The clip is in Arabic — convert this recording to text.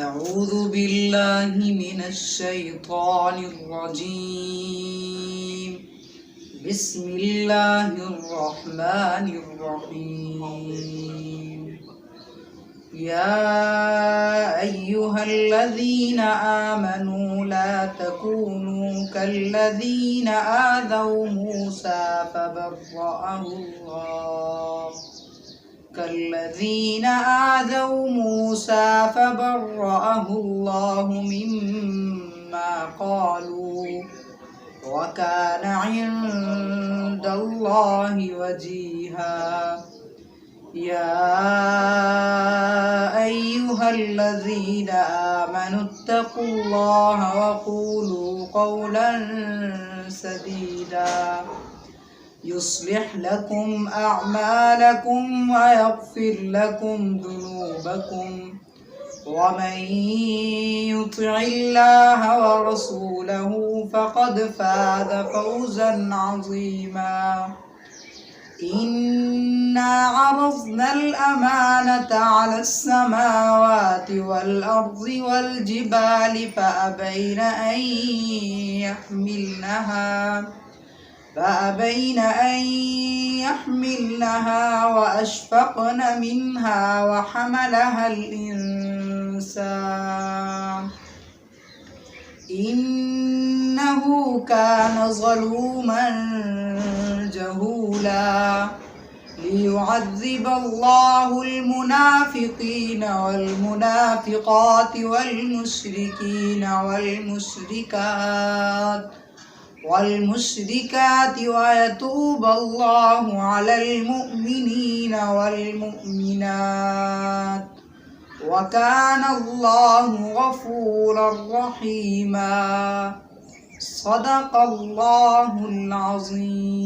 أعوذ بالله من الشيطان الرجيم. بسم الله الرحمن الرحيم. يا أيها الذين آمنوا لا تكونوا كالذين آذوا موسى فبرأه الله مما قالوا وكان عند الله وجيها. يا أيها الذين آمنوا اتقوا الله وقولوا قولا سديدا يصلح لكم أعمالكم ويغفر لكم ذنوبكم، ومن يطع الله ورسوله فقد فاز فوزا عظيما. إنا عرضنا الأمانة على السماوات والأرض والجبال فأبين أن يحملنها وأشفقن منها وحملها الإنسان إنه كان ظلوما جهولا. ليعذب الله المنافقين والمنافقات والمشركات ويتوب الله على المؤمنين والمؤمنات، وكان الله غفورا رحيما. صدق الله العظيم.